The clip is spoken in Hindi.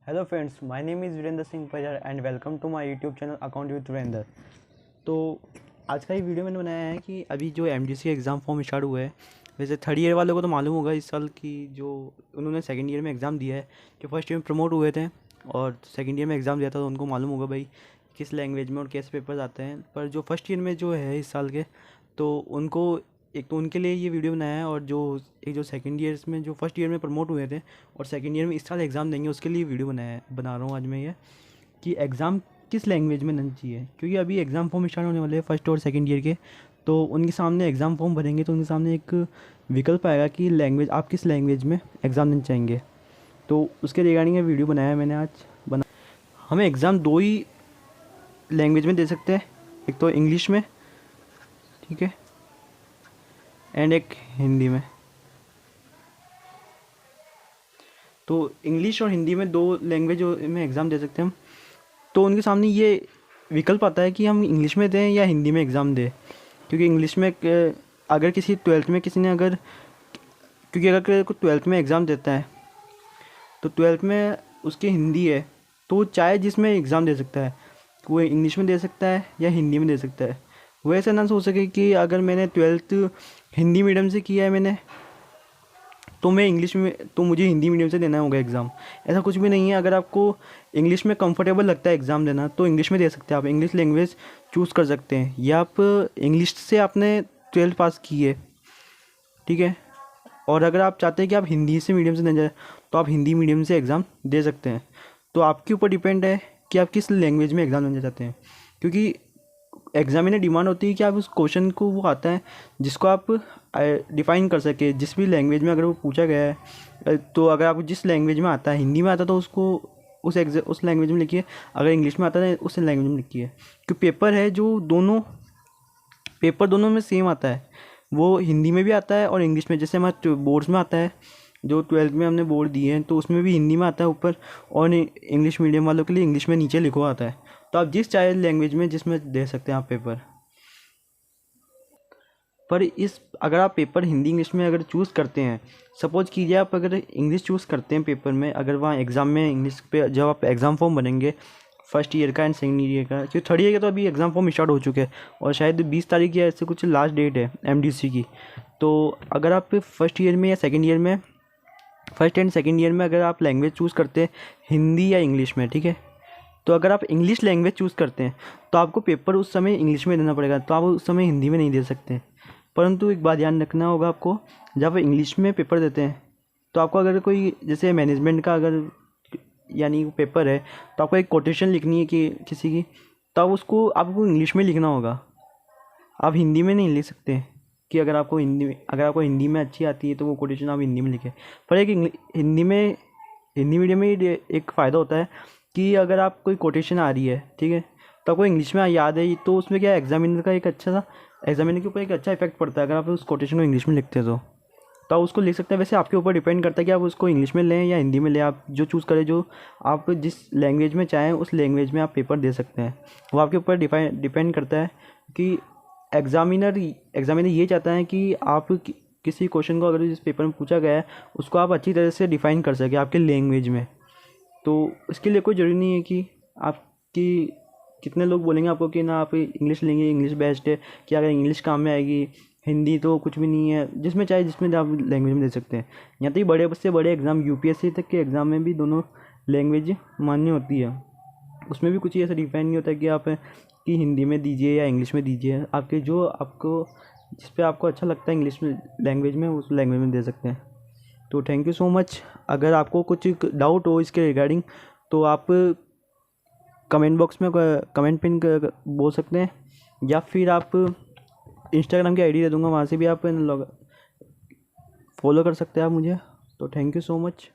Hello friends, my name is Virendra Singh Parihar and welcome to my YouTube channel account with Virendra. तो आज का ये वीडियो मैंने बनाया है कि अभी जो एमडीसी एग्ज़ाम फॉर्म स्टार्ट हुआ है, वैसे थर्ड ईयर वालों को तो मालूम होगा इस साल की जो उन्होंने सेकंड ईयर में एग्ज़ाम दिया है, जो फर्स्ट ईयर में प्रमोट हुए थे और सेकंड ईयर में एग्ज़ाम दिया था, तो उनको मालूम होगा भाई किस लैंग्वेज में और कैसे पेपर्स आते हैं। पर जो फर्स्ट ईयर में जो है इस साल के, तो उनको एक तो उनके लिए ये वीडियो बनाया है, और जो सेकंड ईयर्स में जो फर्स्ट ईयर में प्रमोट हुए थे और सेकंड ईयर में इस साल एग्ज़ाम देंगे, उसके लिए वीडियो बना रहा हूँ आज मैं ये कि एग्ज़ाम किस लैंग्वेज में देना चाहिए। क्योंकि अभी एग्ज़ाम फॉर्म स्टार्ट होने वाले हैं फर्स्ट और सेकंड ईयर के, तो उनके सामने एग्ज़ाम फॉर्म भरेंगे तो उनके सामने एक विकल्प आएगा कि लैंग्वेज आप किस लैंग्वेज में एग्ज़ाम देना चाहेंगे। तो उसके रिगार्डिंग ये वीडियो बनाया है मैंने आज हमें एग्ज़ाम दो ही लैंग्वेज में दे सकते हैं, एक तो इंग्लिश में, ठीक है, एंड एक हिंदी में। तो इंग्लिश और हिंदी में दो लैंग्वेज में एग्ज़ाम दे सकते हैं हम। तो उनके सामने ये विकल्प आता है कि हम इंग्लिश में दें या हिंदी में एग्ज़ाम दें। क्योंकि इंग्लिश में अगर किसी ट्वेल्थ में किसी ने क्योंकि अगर कोई ट्वेल्थ में एग्ज़ाम देता है तो ट्वेल्थ में उसकी हिंदी है, तो वो चाहे जिसमें एग्ज़ाम दे सकता है, वो इंग्लिश में दे सकता है या हिंदी में दे सकता है। वो ऐसा ना सोच सके कि अगर मैंने ट्वेल्थ हिंदी मीडियम से किया है मैंने, तो मैं इंग्लिश में, तो मुझे हिंदी मीडियम से देना होगा एग्ज़ाम। ऐसा कुछ भी नहीं है। अगर आपको इंग्लिश में कंफर्टेबल लगता है एग्ज़ाम देना, तो इंग्लिश में दे सकते हैं। आप इंग्लिश लैंग्वेज चूज़ कर सकते हैं, या आप इंग्लिश से आपने ट्वेल्थ पास की है, ठीक है, और अगर आप चाहते हैं कि आप हिंदी से मीडियम से देना जाए, तो आप हिंदी मीडियम से एग्ज़ाम दे सकते हैं। तो आपके ऊपर डिपेंड है कि आप किस लैंग्वेज में एग्ज़ाम देना चाहते हैं। क्योंकि एग्ज़ाम में डिमांड होती है कि आप उस क्वेश्चन को, वो आता है जिसको आप डिफ़ाइन कर सके जिस भी लैंग्वेज में अगर वो पूछा गया है। तो अगर आपको जिस लैंग्वेज में आता है, हिंदी में आता है तो उसको उस लैंग्वेज में लिखिए, अगर इंग्लिश में आता है उस लैंग्वेज में लिखिए। क्योंकि पेपर है जो दोनों में सेम आता है, वो हिंदी में भी आता है और इंग्लिश में। जैसे हमारे बोर्ड्स में आता है, जो ट्वेल्थ में हमने बोर्ड दिए हैं, तो उसमें भी हिंदी में आता है ऊपर, और इंग्लिश मीडियम वालों के लिए इंग्लिश में नीचे लिखा आता है। तो आप जिस चाहे लैंग्वेज में जिसमें दे सकते हैं आप पेपर। पर अगर आप पेपर हिंदी इंग्लिश में अगर चूज़ करते हैं, सपोज कीजिए आप अगर इंग्लिश चूज़ करते हैं पेपर में, अगर वहाँ एग्ज़ाम में इंग्लिश पे जब आप एग्ज़ाम फॉर्म भरेंगे फर्स्ट ईयर का एंड सेकेंड ईयर का, क्योंकि थर्ड ईयर का तो अभी एग्ज़ाम फॉर्म स्टार्ट हो चुके हैं और शायद 20 तारीख या ऐसे कुछ लास्ट डेट है एमडीसी की। तो अगर आप फर्स्ट ईयर में या सेकेंड ईयर में, फर्स्ट एंड सेकेंड ईयर में अगर आप लैंग्वेज चूज़ करते हैं हिंदी या इंग्लिश में, ठीक है, तो अगर आप इंग्लिश लैंग्वेज चूज़ करते हैं तो आपको पेपर उस समय इंग्लिश में देना पड़ेगा, तो आप उस समय हिंदी में नहीं दे सकते। परंतु एक बात ध्यान रखना होगा आपको, जब आप इंग्लिश में पेपर देते हैं तो आपको अगर कोई जैसे मैनेजमेंट का अगर यानी पेपर है, तो आपको एक कोटेशन लिखनी है कि किसी की, तो आप उसको आपको इंग्लिश में लिखना होगा, आप हिंदी में नहीं लिख सकते। कि अगर आपको हिंदी में अच्छी आती है तो वो कोटेशन आप हिंदी में लिखें। पर एक हिंदी मीडियम में एक फ़ायदा होता है कि अगर आप कोई कोटेशन आ रही है, ठीक है, तो आपको इंग्लिश में याद है, तो उसमें क्या है, एग्जामिनर के ऊपर एक अच्छा इफेक्ट पड़ता है अगर आप उस कोटेशन को इंग्लिश में लिखते हो तो आप उसको लिख सकते हैं। वैसे आपके ऊपर डिपेंड करता है कि आप उसको इंग्लिश में लें या हिंदी में लें। आप जो चूज़ करें, जो आप जिस लैंग्वेज में चाहें उस लैंग्वेज में आप पेपर दे सकते हैं। वो आपके ऊपर डिपेंड करता है कि एग्ज़ामिनर ये चाहता है कि आप किसी क्वेश्चन को अगर जिस पेपर में पूछा गया है उसको आप अच्छी तरह से डिफ़ाइन कर सकें आपके लैंग्वेज में। तो इसके लिए कोई ज़रूरी नहीं है कि आपकी कितने लोग बोलेंगे आपको कि ना आप इंग्लिश लेंगे, इंग्लिश बेस्ट है, कि अगर इंग्लिश काम में आएगी, हिंदी तो कुछ भी नहीं है। जिसमें चाहे जिसमें आप लैंग्वेज में दे सकते हैं। यहाँ तक बड़े से बड़े एग्ज़ाम यूपीएससी तक के एग्ज़ाम में भी दोनों लैंग्वेज मान्य होती है। उसमें भी कुछ ऐसा डिफाइन नहीं होता कि आप कि हिंदी में दीजिए या इंग्लिश में दीजिए। आपको जिस पे आपको अच्छा लगता है इंग्लिश में लैंग्वेज में, उस लैंग्वेज में दे सकते हैं। तो थैंक यू सो मच। अगर आपको कुछ डाउट हो इसके रिगार्डिंग, तो आप कमेंट बॉक्स में कमेंट पिन बोल सकते हैं, या फिर आप इंस्टाग्राम की आईडी दे दूँगा, वहाँ से भी आप फॉलो कर सकते हैं आप मुझे। तो थैंक यू सो मच।